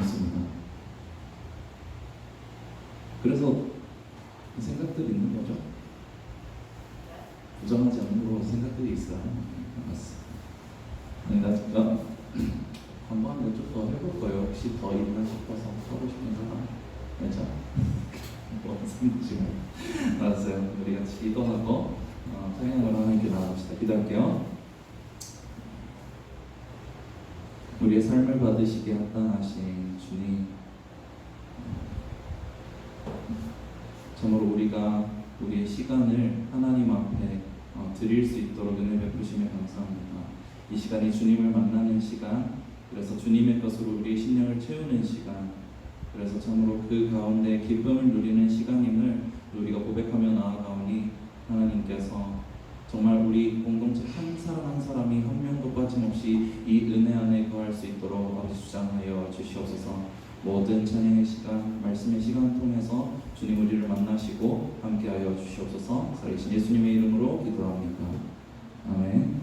없습니다. 그래서 그 생각들이 있는 거죠. 부정하지 않는 거 생각들이 있어요. 맞습니다. 제가 한번 좀 더 해볼 거예요. 혹시 더 있나 싶어서 하고 싶은 사람, 그렇죠? 뭐 생각지만 알았어요. 우리 같이 기도하고 찬양을 하나님께 나갑시다. 기도할게요. 우리의 삶을 받으시기에 합당하신 주님, 참으로 우리가 우리의 시간을 하나님 앞에 드릴 수 있도록 은혜 베푸시며 감사합니다. 이 시간이 주님을 만나는 시간, 그래서 주님의 것으로 우리의 심령을 채우는 시간, 그래서 참으로 그 가운데 기쁨을 누리는 시간임을 우리가 고백하며 나아가오니 하나님께서 정말 우리 공동체 한 사람 한 사람이 한 명도 빠짐없이 이 은혜 안에 거할 수 있도록 아버지 주장하여 주시옵소서. 모든 찬양의 시간, 말씀의 시간 통해서 주님 우리를 만나시고 함께하여 주시옵소서. 살아계신 예수님의 이름으로 기도합니다. 아멘.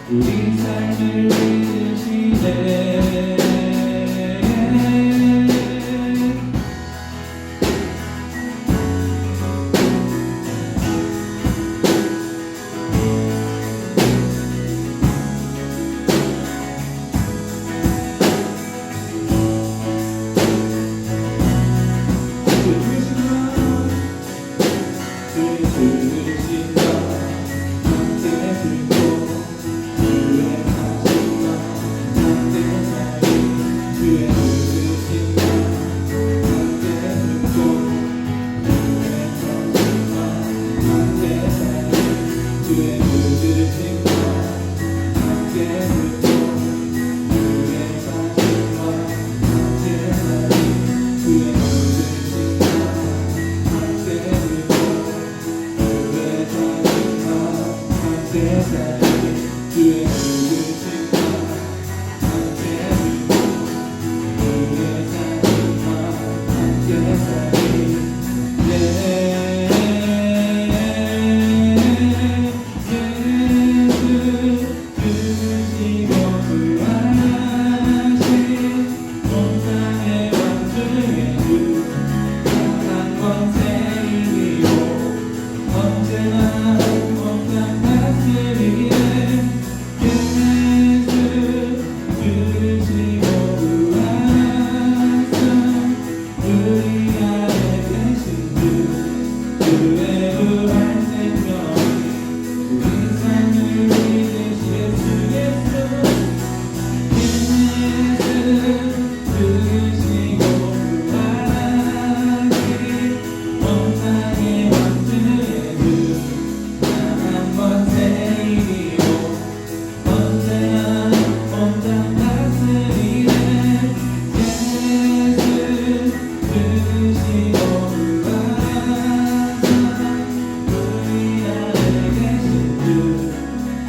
우리 삶을 믿으시네.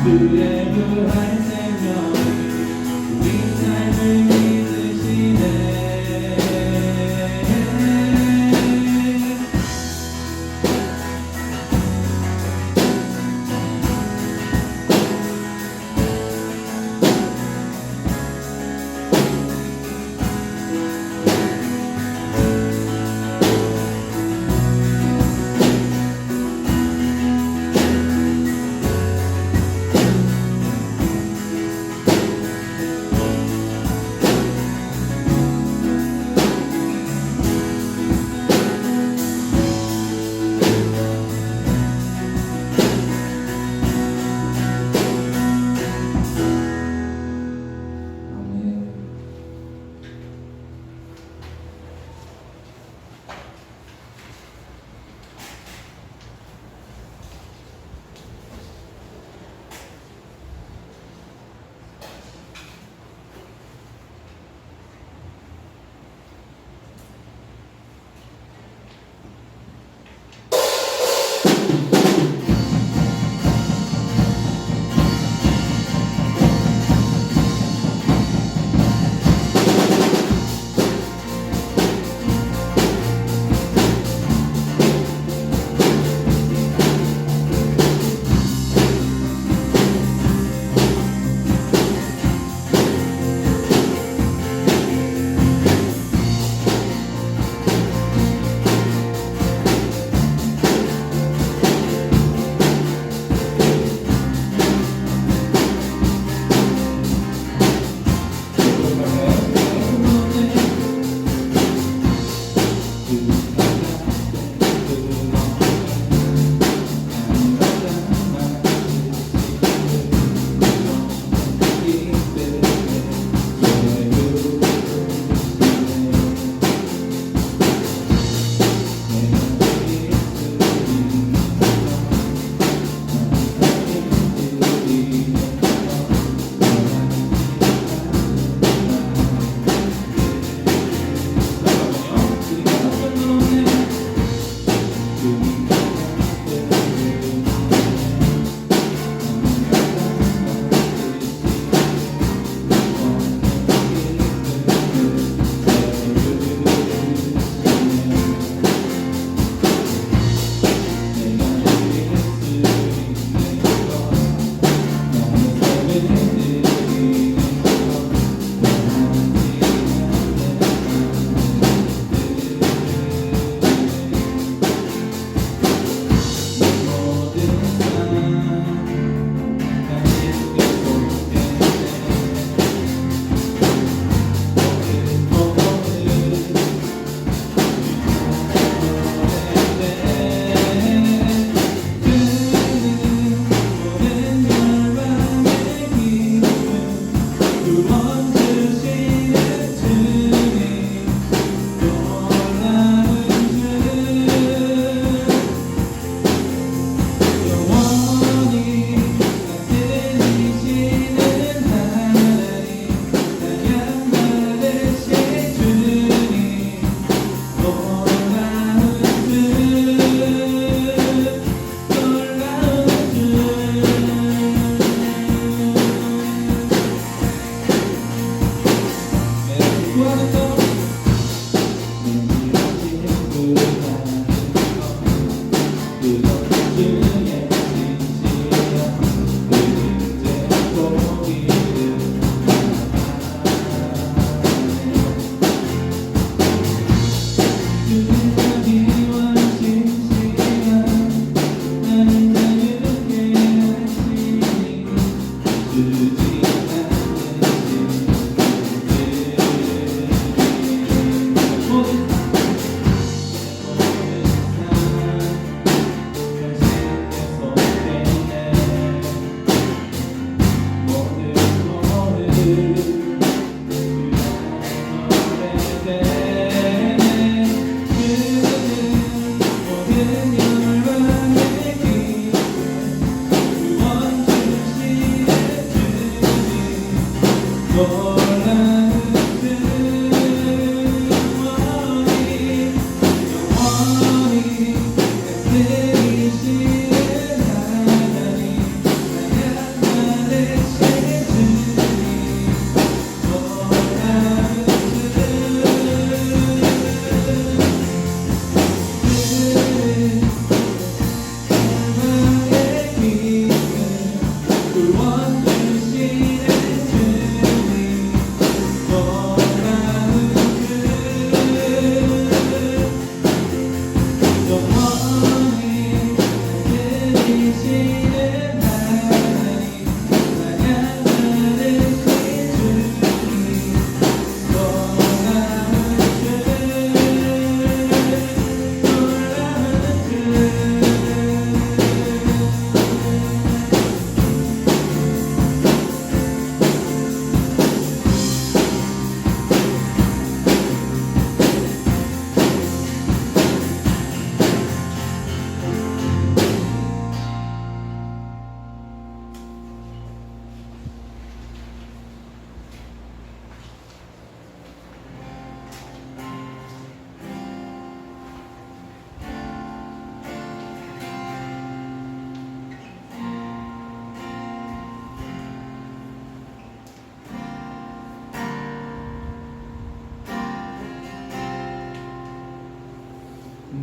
그의 부활 생명이 우리 삶을 믿으시네.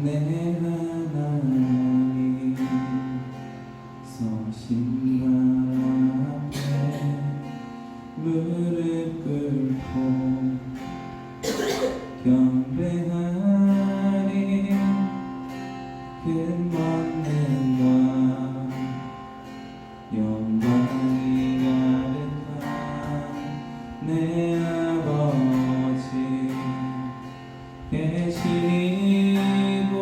내 하나님 서신 발 앞에 무릎 꿇고 경배하리 큰 만능과 영광이 가득한 내 아버지 계신 이곳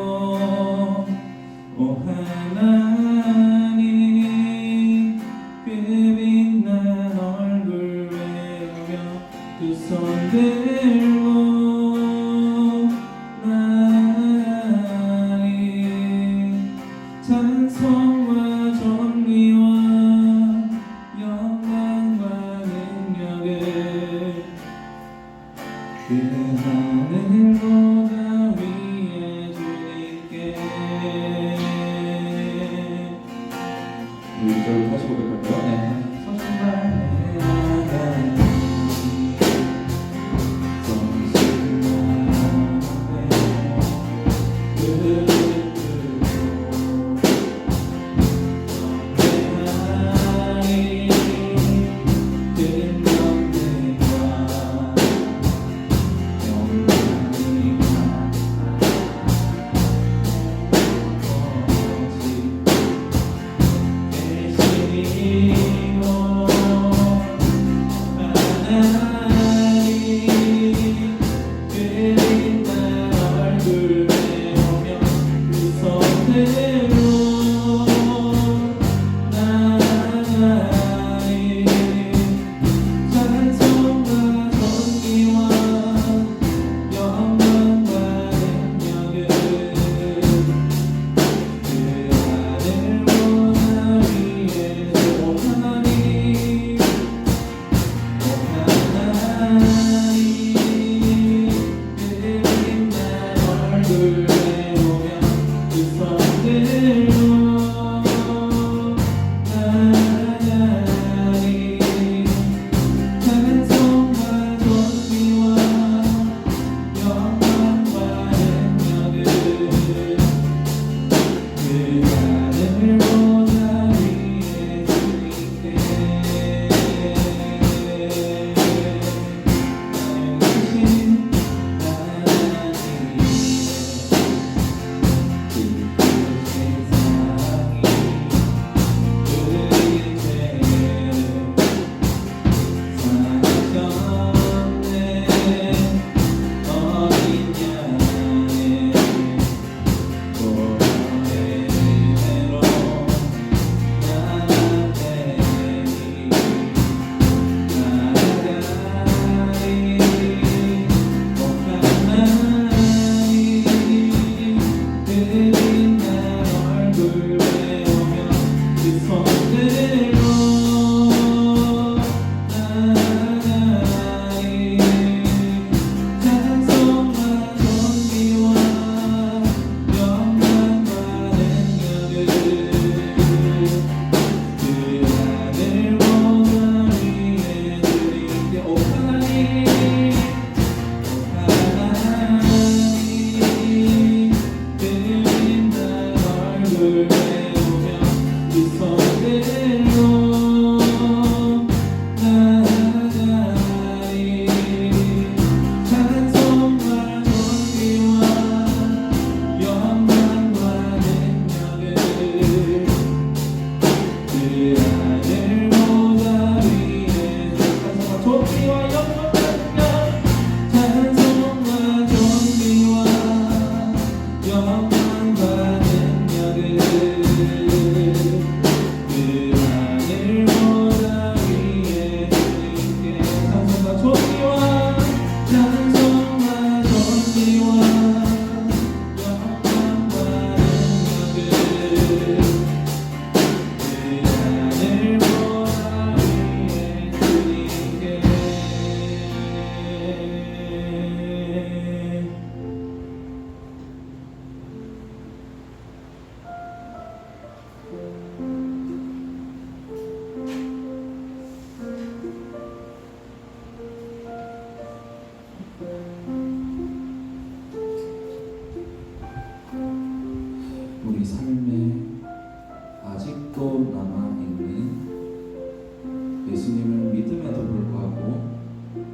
예수님을 믿음에도 불구하고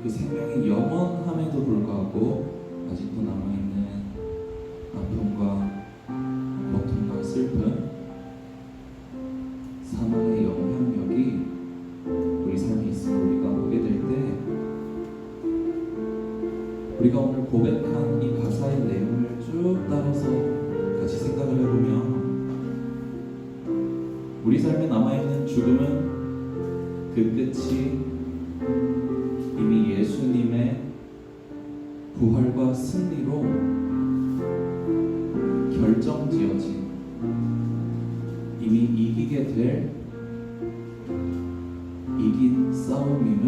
그 생명이 영원함에도 불구하고 아직도 남아있는 아픔과 고통과 슬픔, 사망의 영향력이 우리 삶에 있음을 우리가 보게 될 때, 우리가 오늘 고백한 이 가사의 내용을 쭉 따라서 같이 생각을 해보면 우리 삶에 남아있는 죽음은 그 끝이 이미 예수님의 부활과 승리로 결정지어진, 이미 이기게 될 이긴 싸움임을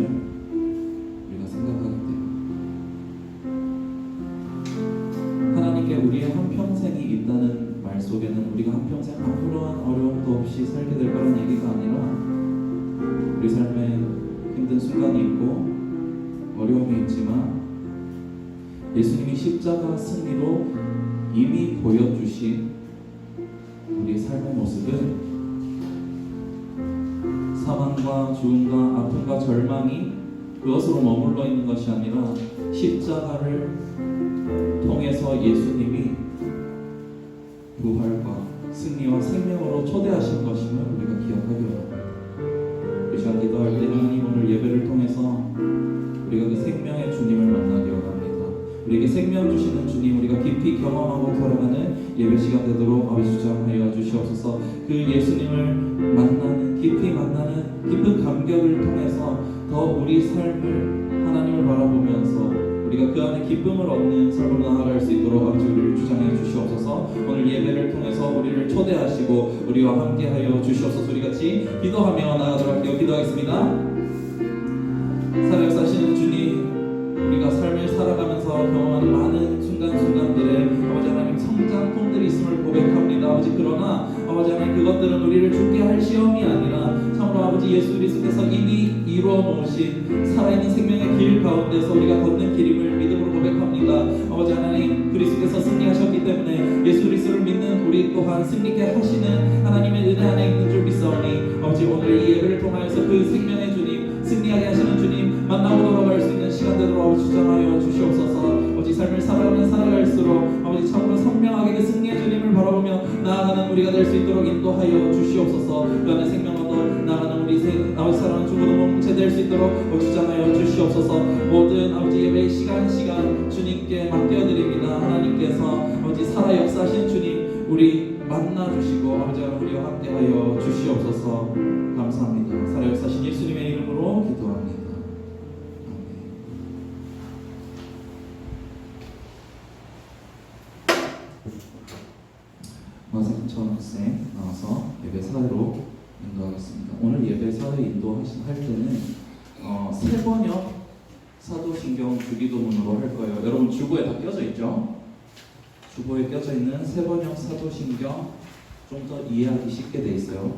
우리가 생각하게 돼요. 하나님께 우리의 한평생이 있다는 말 속에는 우리가 한평생 아무런 어려움도 없이 살게 될 거란 얘기가 아니라 우리 삶에 힘든 순간이 있고 어려움이 있지만 예수님이 십자가 승리로 이미 보여주신 우리 삶의 모습은 사망과 죽음과 아픔과 절망이 그것으로 머물러 있는 것이 아니라 십자가를 통해서 예수님이 부활과 승리와 생명으로 초대하신 것임을 우리가 기억하기 바랍니다. 이 시간 기도할 때 하나님 오늘 예배를 통해서 우리가 그 생명의 주님을 만나기를 합니다. 우리에게 생명 주시는 주님 우리가 깊이 경험하고 돌아가는 예배 시간 되도록 아버지 주장하여 주시옵소서. 그 예수님을 만나는, 깊이 만나는 깊은 감격을 통해서 더 우리 삶을 하나님을 바라보면서 우리가 그 안에 기쁨을 얻는 삶으로 나아갈 수 있도록 아버지 우리를 주장해 주시옵소서. 오늘 예배를 통해서 우리를 초대하시고 우리와 함께하여 주시옵소서. 우리 같이 기도하며 나아가도록 할게요. 기도하겠습니다. 살아계시는 주님, 우리가 삶을 살아가면서 경험하는 많은 순간순간들에 아버지 하나님 성장통들이 있음을 고백합니다. 아버지 그러나 아버지 하나님 그것들은 우리를 죽게 할 시험이 아니라 참으로 아버지 예수 그리스도께서 이미 이루어 놓으신 살아있는 생명의 길 가운데서 우리가 걷는 길임을 믿음으로 고백합니다. 아버지 하나님 그리스도께서 승리하셨기 때문에 예수 그리스도를 믿는 우리 또한 승리케 하시는 하나님의 은혜 안에 있는 줄 믿사오니 아버지 오늘 이 예배를 통하여서 그 생명의 주님, 승리하게 하시는 주님 만나고 돌아갈 수 있는 시간 되도록 주장하여 주시옵소서. 아버지 삶을 살아가면 살아갈수록 아버지 참으로 선명하게 그 승리의 주님을 바라보며 나아가는 우리가 될 수 있도록 인도하여 주시옵소서. 그 안에 생명 얻어 나아가는 우리 아버지 사랑하는 중고등 공동체 될 수 있도록 주장하여 주시옵소서. 모든 아버지 예배의 시간 주님께 맡겨드립니다. 하나님께서 아버지 살아 역사하신 주님 우리 만나주시고 아버지 우리와 함께하여 주시옵소서. 감사합니다. 살아 역사하신 예수님의 이름으로 기도합니다. 마세찬 학생 나와서 예배 사회로 인도하겠습니다. 오늘 예배 사회 인도할 때는 세번역 사도신경 주기도문으로 할 거예요. 여러분 주보에 다 껴져 있죠? 주보에 껴져 있는 세번역 사도신경 좀 더 이해하기 쉽게 돼 있어요.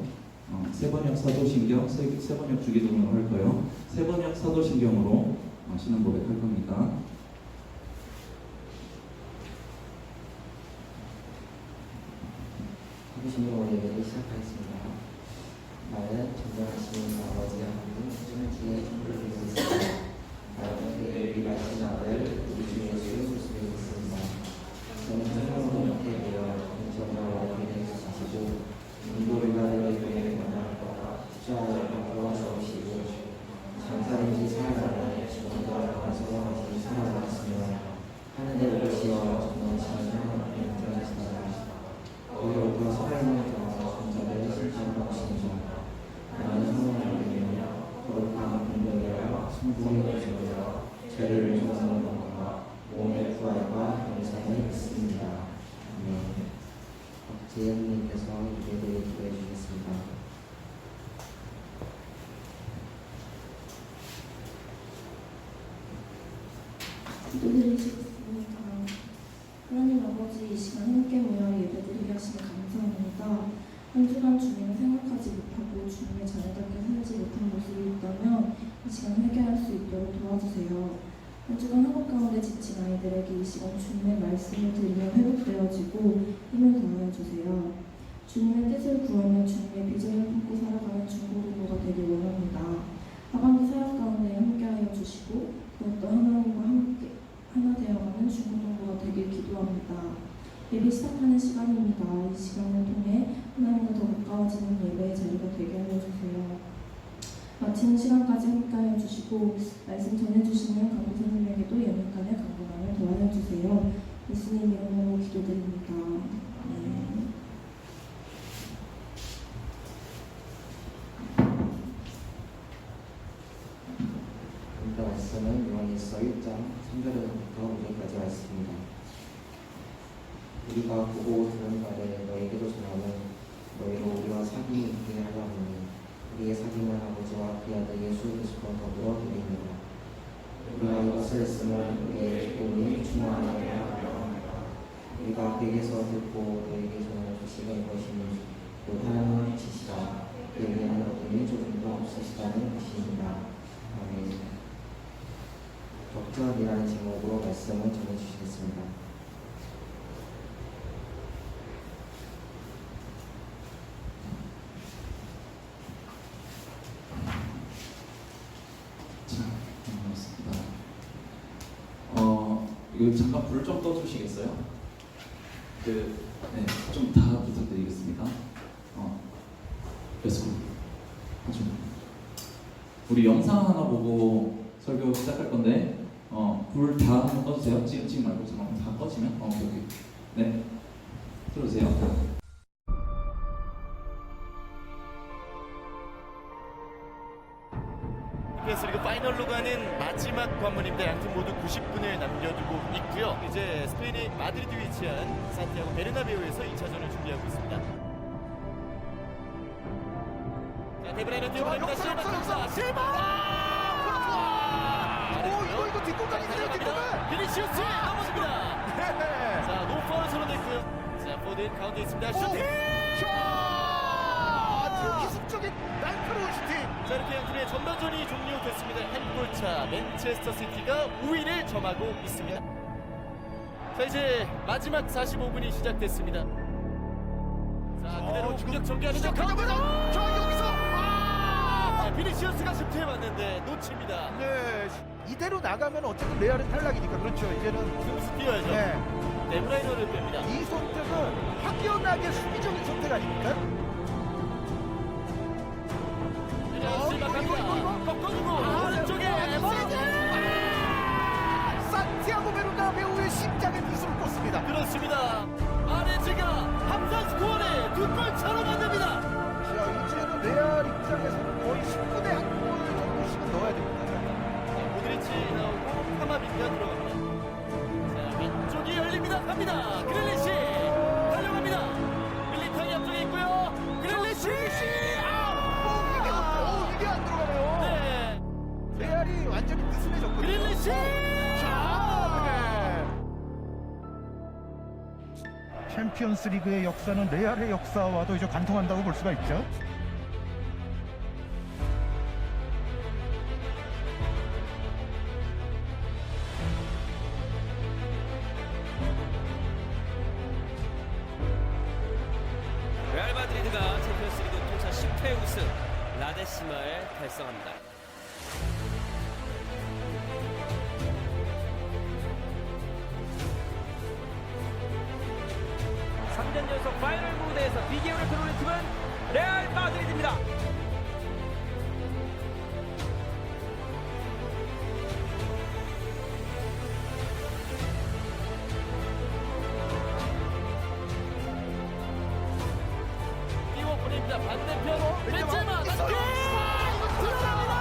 세번역 사도신경, 세번역 주기도문으로 할 거예요. 세번역 사도신경으로 신앙 고백할 겁니다. 주님으로 예배를 시작하겠습니다. 나는 존경하시는 아버지 하나님, 주는 주의 정부를 드리고 있습니다. 나는 그의 위하신 아들, 우리 주 예수 그리스도를 믿습니다. 저는 성령으로 잉태되어 정정하여 믿음을 주시고 인도를 나를 위해 만날 거라 십자가를 도와주시고 장사인지 살아나는 정도를 완성하시니 살아나셨으며 하늘에 오시어 전능하신 하나님의 인정하시다. 오히려 살아있는 자와 존재를 실천하시는 자 나는 성령을 믿으며 거룩한 공동이라 성부의 교제와 죄를 용서하는 것과 몸의 부활과 영생을 믿습니다. 아멘. 박재현님께서 예배를 기도해 주겠습니다. 기도드리시겠습니다. 하나님 아버지 이 시간 함께 모여 예배드리게 하시니 감사합니다. 한 주간 주님을 생각하지 못하고 주님의 자녀답게 살지 못한 모습이 있다면 이 시간 회개할 수 있도록 도와주세요. 한 주간 학업 가운데 지친 아이들에게 이 시간 주님의 말씀을 들으며 회복되어지고 힘을 더하여 주세요. 주님의 뜻을 구하며 주님의 비전을 품고 살아가는 중고등부가 되길 원합니다. 주시고 더욱더 하나님과 함께 하나 되어가는 중고등부가 되길 기도합니다. 예배 시작하는 시간입니다. 이 시간을 통해 하나님과 더 가까워지는 예배의 자리가 되게 하여주세요. 마치는 시간까지 함께하여 주시고 말씀 전해주시는 강구 선생님에게도 연약간의 강건함을 더하여 주세요. 예수님 이름으로 기도드립니다. 아멘. 오늘 말씀은 요한일서 1장 3절부터 5절까지 말씀입니다. 우리가 보고 들은 바를 너희에게도 전하는 너희로 우리와 사귐이 있게 하려 하니 우리의 사귐은 아버지와 그 아들 예수 그리스도와 더불어 드립니다. 우리가 이것을 했으면 우리의 기쁨이 충만하게 하려 합니다. 우리가 그에게서 듣고 너희에게 전하는 소식은 이것이니 곧 하나님의 빛이시라 그에게는 어둠이 조금도 없으시다는 것입니다. 아멘. 적절이라는 제목으로 말씀을 전해주시겠습니다. 자, 반갑습니다. 이거 잠깐 불 좀 꺼주시겠어요? 좀 다 부탁드리겠습니다. 그래서 우리 영상 하나 보고 설교 시작할 건데, 불 다 한번 꺼주세요. 지금 말고 잠깐만 다 꺼지면, 오케이. 네, 들어오세요. 리그 파이널로 가는 마지막 관문입니다. 양팀 모두 90분을 남겨두고 있고요. 이제 스페인의 마드리드에 위치한 산티아고 베르나베우에서 2차전을 준비하고 있습니다. 자, 데브라이너 뛰어갑니다. 실바! 이거 뒷공간이 있어요, 뒷공간! 비니시우스 넘어집니다. 자, 노파울 선언됐고요. 자, 포든 가운데 있습니다. 슈팅! 아주 기습적인 날카로운 슈팅! 자, 이렇게 양팀의 전반전이 종료됐습니다. 한 골차 맨체스터 시티가 우위를 점하고 있습니다. 자, 이제 마지막 45분이 시작됐습니다. 자, 그대로 공격 전개하는데 가운데로! 자, 여기서! 자, 비니시우스가 슈팅에 맞는데 놓칩니다. 네, 이대로 나가면 어쨌든 레알은 탈락이니까 그렇죠. 이제는 스무스 뛰어야죠. 네, 데브라이너를 뺍니다. 이 선택은 확연하게 수비적인 선택 아닙니까? 실바 갑니다. 꺾어주고 오른쪽에 에버리지! 산티아고 베르나베우의 심장에 미소를 꽂습니다. 그렇습니다. 아레지가 함선 스코어를 2골 차로 만듭니다. 자, 이제는 레알 입장에서는 거의 10분에 한 골 정도씩은 넣어야 됩니다. 자, 모드리치 나오고 카마빈가 들어갑니다. 자, 왼쪽이 열립니다. 갑니다. 그릴리시 달려갑니다. 밀리탕이 앞쪽에 있고요. 그릴리시! 이게 안 들어가네요. 네. 레알이 완전히 느슨해졌거든요. 그릴리시! 챔피언스 리그의 역사는 레알의 역사와도 이제 관통한다고 볼 수가 있죠. 레알 마드리드가 챔피언스리그 통산 10회 우승 라데시마를 달성합니다. 3년 연속 파이널 무대에서 비기운을 드러낸 팀은 레알 마드리드입니다. 띄워보냅니다. 반대편 벤제마 다시 들어갑니다.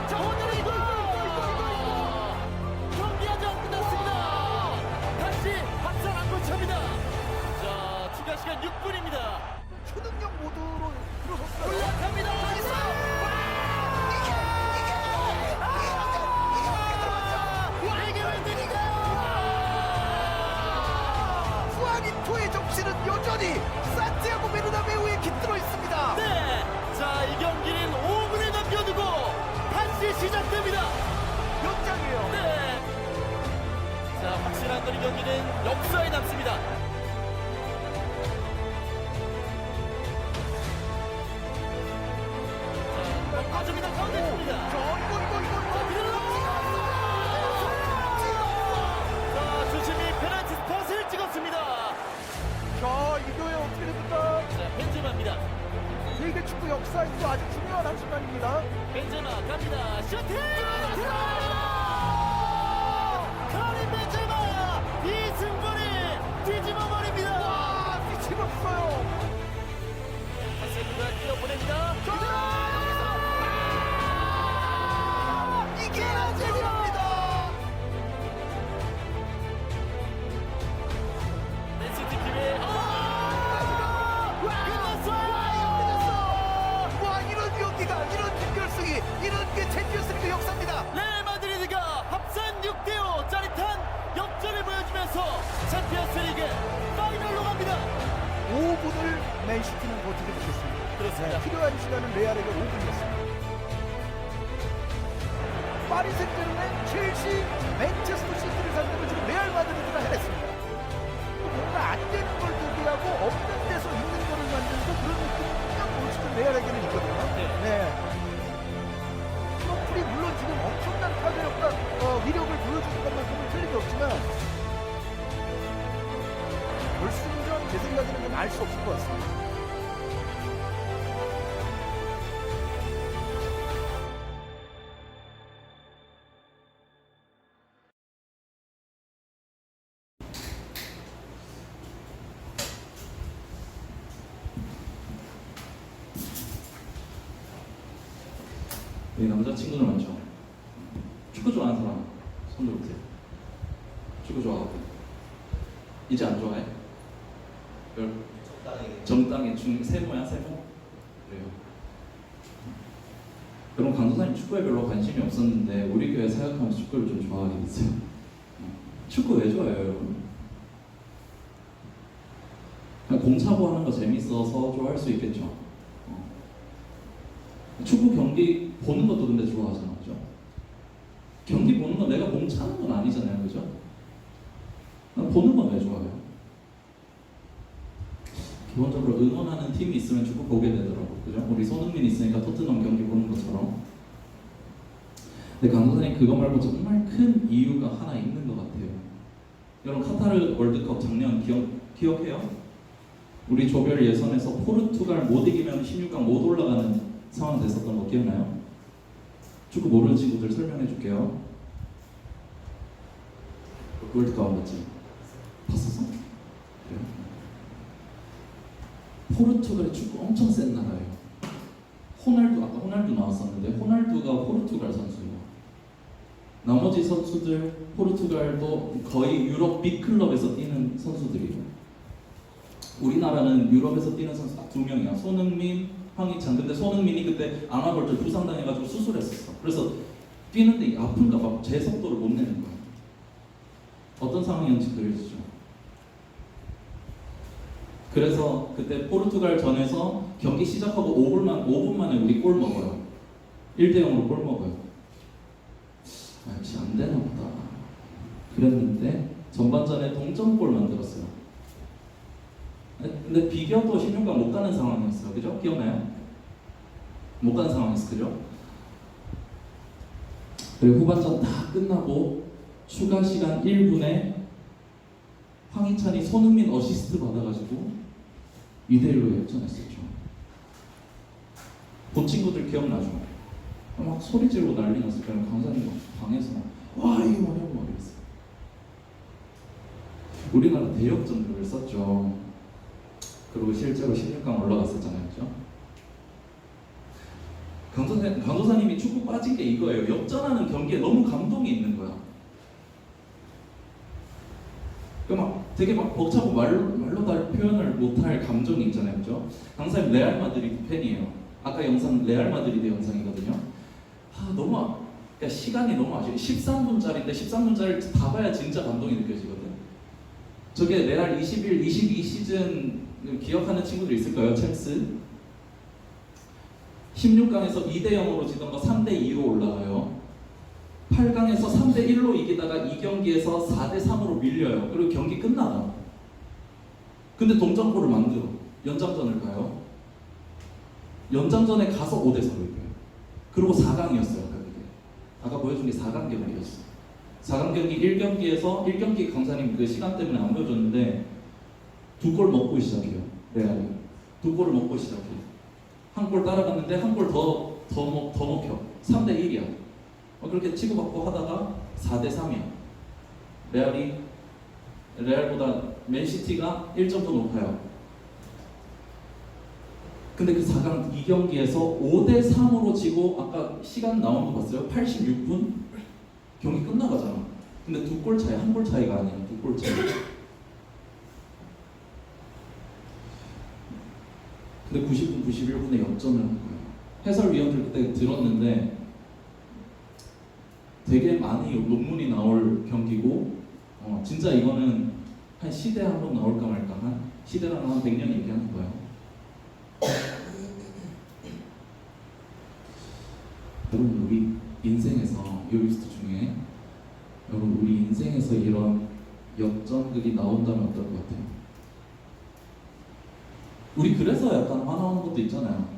자, 오늘은 이거 경기 아직 안 끝났습니다. 다시 박살 안 고찹니다. 자, 추가 시간 6분입니다. 초능력 모드로 들어섰어요. 올라갑니다. 이게 웬일인가요? 후아니토의 정신은 여전히 산티아고 베르나베우에 깃들어 있습니다. 네. 자, 이 경기는 5분을 남겨두고 다시 시작됩니다. 연장이에요. 네. 자, 확실한 건 이 경기는 역사에 남습니다. 자, 빠집니다. 가운데 있습니다. 이거. 자, 있습니다. 벤제마 갑니다. 슈팅! 카린 벤제마 이 승부를 뒤집어 버립니다. 와, 뒤집었어요. 하세드가 뛰어보냅니다. 이게 아재입니다. 맨시티 기회. 끝났어요. 와, 이런 경기가, 이런 준결승이, 이런 게 챔피언스리그 역사입니다. 레알 마드리드가 합산 6대5 짜릿한 역전을 보여주면서 챔피언스리그 파이널로 갑니다. 5분을 맨시티는 버티게 되셨습니다. 그렇습니다. 필요한 시간은 레알에게 5분이었습니다. 파리 생제르맹, 첼시, 맨체스터 시티를 상대로 지금 레알 마드리드가 해냈습니다. 뭔가 안 되는 걸 대비하고 없는 데서 있는 거를 만들고 그런 느낌이 그냥 지금 레알에게는 있거든요. 네. 프로풀이 물론 지금 엄청난 파괴력과 위력을 보여주는 것만큼은 틀림이 없지만 결승전 제 생각에는 좀 알 수 없을 것 같습니다. 우리 남자친구들 많죠? 축구 좋아하는 사람 손 들어보세요. 축구 좋아하고 이제 안 좋아해? 정당히 세모야 세모? 그래요. 여러분 강도사님 축구에 별로 관심이 없었는데 우리 교회 사역하면서 축구를 좀 좋아하게 됐어요. 축구 왜 좋아해요 여러분? 그냥 공 차고 하는 거 재밌어서 좋아할 수 있겠죠. 축구 경기 보는 것도 근데 좋아하잖아, 그죠? 경기 보는 건 내가 공 차는 건 아니잖아요, 그죠? 보는 건 왜 좋아해요? 기본적으로 응원하는 팀이 있으면 축구 보게 되더라고, 그죠? 우리 손흥민 있으니까 토트넘 경기 보는 것처럼. 근데 강도사님 그거 말고 정말 큰 이유가 하나 있는 것 같아요. 여러분 카타르 월드컵 작년 기억해요? 우리 조별 예선에서 포르투갈 못 이기면 16강 못 올라가는 상황 됐었던 거 기억나요? 축구 모르는 친구들 설명해 줄게요. 월드컵 안 봤지? 봤었어? 그래요? 포르투갈이 축구 엄청 센 나라예요. 아까 호날두 나왔었는데 호날두가 포르투갈 선수예요. 나머지 선수들 포르투갈도 거의 유럽 빅클럽에서 뛰는 선수들이에요. 우리나라는 유럽에서 뛰는 선수 딱 2명이야. 손흥민, 황희찬. 근데 손흥민이 그때 아나볼트 부상당해가지고 수술했었어. 그래서 뛰는데 아픈가 봐. 제 속도를 못 내는 거야. 어떤 상황이었는지 그려지죠. 그래서 그때 포르투갈 전에서 경기 시작하고 5분 만에 우리 골 먹어요. 1대0으로 골 먹어요. 역시 안 되나 보다. 그랬는데 전반전에 동점골 만들었어요. 근데 비겨도 16강 못 가는 상황이었어요. 그죠? 기억나요? 못 가는 상황이었어. 그죠? 그리고 후반전 다 끝나고 추가 시간 1분에 황희찬이 손흥민 어시스트 받아가지고 2대1로 역전했었죠. 본 친구들 기억나죠? 막 소리 지르고 난리 났을 때 강사님 방에서 와 이게 뭐냐고 막 이랬어요. 우리나라 대역전극을 썼죠. 그리고 실제로 16강 올라갔었잖아요. 그죠? 강도사님이 축구 빠진 게 이거예요. 역전하는 경기에 너무 감동이 있는 거야. 되게 벅차고 말로 다 표현을 못할 감정이 있잖아요. 그죠? 강사님 레알 마드리드 팬이에요. 아까 영상 레알 마드리드 영상이거든요. 그러니까 시간이 너무 아쉬워요. 13분짜리인데 13분짜리를 다 봐야 진짜 감동이 느껴지거든. 저게 레알 21, 22 시즌 기억하는 친구들 있을 거예요. 챔스 16강에서 2대0으로 지던 거 3대2로 올라가요. 8강에서 3대1로 이기다가 이 경기에서 4대3으로 밀려요. 그리고 경기 끝나다. 근데 동점골을 만들어. 연장전을 가요. 연장전에 가서 5대4로 이겨요. 그리고 4강이었어요. 아까 보여준 게 4강 경기였어. 4강 경기 1경기 강사님 그 시간 때문에 안 보여줬는데 2골 먹고 시작해요. 레알이 2골을 먹고 시작해요. 한 골 따라갔는데 한 골 더 더 먹혀. 3대 1이야. 그렇게 치고받고 하다가 4대 3이야. 레알보다 맨시티가 1점 더 높아요. 근데 그 4강 2경기에서 5대 3으로 지고 아까 시간 나온 거 봤어요? 86분? 경기 끝나가잖아. 근데 2골 차이, 1골 차이가 아니야. 2골 차이. 근데 90분, 91분에 역전을 한 거예요. 해설위원들 그때 들었는데 되게 많이 논문이 나올 경기고 진짜 이거는 한 시대 한번 나올까 말까 한 시대라는 한 100년 얘기하는 거예요. 여러분 우리 인생에서 이 리스트 중에 여러분 우리 인생에서 이런 역전극이 나온다면 어떨 것 같아요? 우리 그래서 약간 화나는 것도 있잖아요.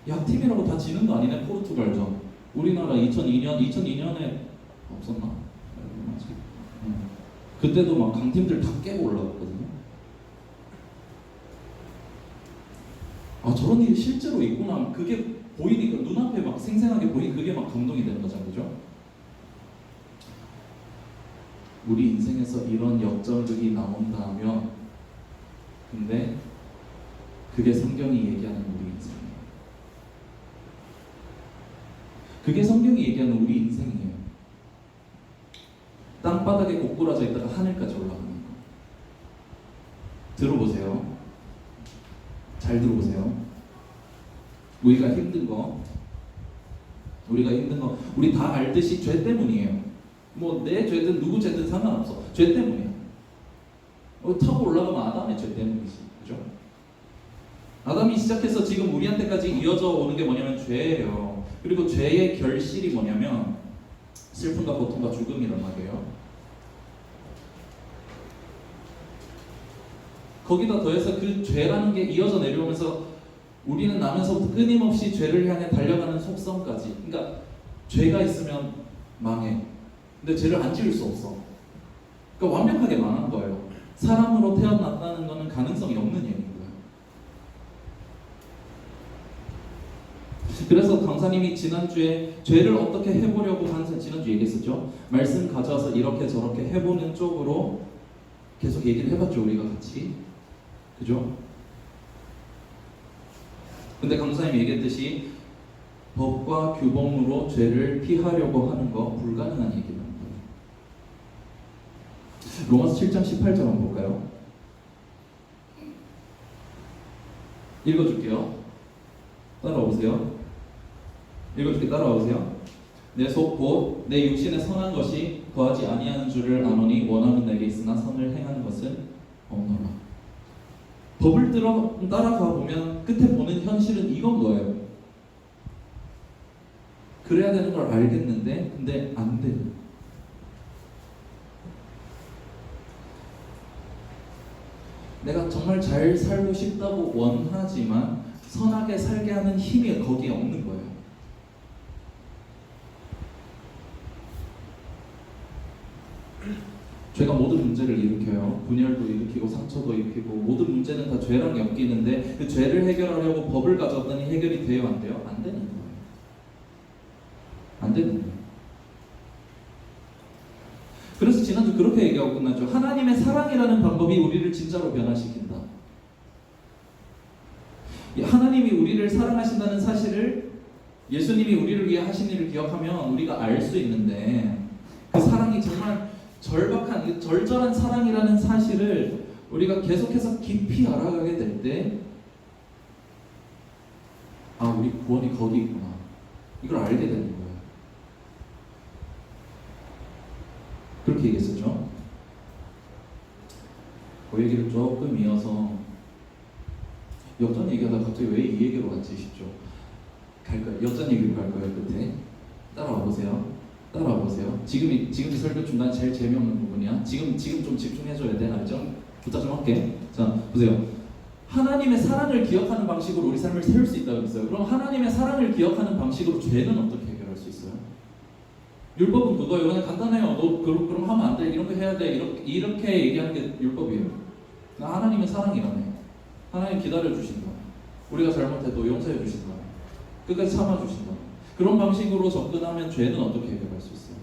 약팀이라고 다 지는 거 아니네. 포르투갈전 우리나라 2002년에 없었나? 그때도 막 강팀들 다 깨고 올라갔거든요. 아 저런 일이 실제로 있구나. 그게 보이니까 눈앞에 막 생생하게 보이 그게 막 감동이 되는 거잖아요. 그죠? 우리 인생에서 이런 역전극이 나온다면 근데 그게 성경이 얘기하는 우리 인생이에요. 그게 성경이 얘기하는 우리 인생이에요. 땅바닥에 고꾸라져 있다가 하늘까지 올라가는 거. 들어보세요. 잘 들어보세요. 우리가 힘든 거 우리 다 알듯이 죄 때문이에요. 뭐 내 죄든 누구 죄든 상관없어. 죄 때문이야. 타고 올라가면 아담의 죄 때문이지. 그죠? 아담이 시작해서 지금 우리한테까지 이어져 오는 게 뭐냐면 죄예요. 그리고 죄의 결실이 뭐냐면 슬픔과 고통과 죽음이란 말이에요. 거기다 더해서 그 죄라는 게 이어져 내려오면서 우리는 나면서부터 끊임없이 죄를 향해 달려가는 속성까지. 그러니까 죄가 있으면 망해. 근데 죄를 안 지을 수 없어. 그러니까 완벽하게 망한 거예요. 사람으로 태어났다는 것은 가능성이 없는 얘기인 거예요. 그래서 강사님이 지난주에 죄를 어떻게 해보려고 하는 지난주 얘기했었죠. 말씀 가져와서 이렇게 저렇게 해보는 쪽으로 계속 얘기를 해봤죠. 우리가 같이. 그죠? 근데 강사님이 얘기했듯이 법과 규범으로 죄를 피하려고 하는 거 불가능한 얘기라는 거예요. 로마서 7장 18절 한번 볼까요? 읽어줄게요. 따라오세요. 읽어줄게. 따라오세요. 내 속 곧 내 육신에 선한 것이 거하지 아니하는 줄을 아노니 원하는 내게 있으나 선을 행하는 것은 없노라. 법을 따라가 보면 끝에 보는 현실은 이건 거예요. 그래야 되는 걸 알겠는데 근데 안 돼. 내가 정말 잘 살고 싶다고 원하지만 선하게 살게 하는 힘이 거기에 없는 거예요. 죄가 모든 문제를 일으켜요. 분열도 일으키고 상처도 일으키고 모든 문제는 다 죄랑 엮이는데 그 죄를 해결하려고 법을 가져왔더니 해결이 돼요? 안 돼요? 안 되는 거예요. 안 되는 거예요. 그래서 지난주 그렇게 얘기하고 끝났죠. 하나님의 사랑이라는 방법이 우리를 진짜로 변화시킨다. 하나님이 우리를 사랑하신다는 사실을 예수님이 우리를 위해 하신 일을 기억하면 우리가 알 수 있는데 그 사랑이 정말 절박한, 절절한 사랑이라는 사실을 우리가 계속해서 깊이 알아가게 될 때 아, 우리 구원이 거기 있구나. 이걸 알게 되는 거예요. 그렇게 얘기했었죠. 그 얘기를 조금 이어서 역전 얘기하다가 갑자기 왜 이 얘기로 갔지 싶죠. 갈까요? 역전 얘기로 갈 거예요. 끝에 따라와 보세요. 따라와 보세요. 지금 설교 중간 제일 재미없는 부분이야. 지금 좀 집중해줘야 돼. 알죠? 부탁 좀 할게. 자, 보세요. 하나님의 사랑을 기억하는 방식으로 우리 삶을 세울 수 있다고 했어요. 그럼 하나님의 사랑을 기억하는 방식으로 죄는 어떻게 해결할 수 있어요? 율법은 그거예요. 그냥 간단해요. 너 그럼 하면 안 돼. 이런 거 해야 돼. 이렇게 얘기하는 게 율법이에요. 하나님의 사랑이라네. 하나님 기다려 주신다. 우리가 잘못해도 용서해 주신다. 끝까지 참아주신다. 그런 방식으로 접근하면 죄는 어떻게 해결할 수 있어요?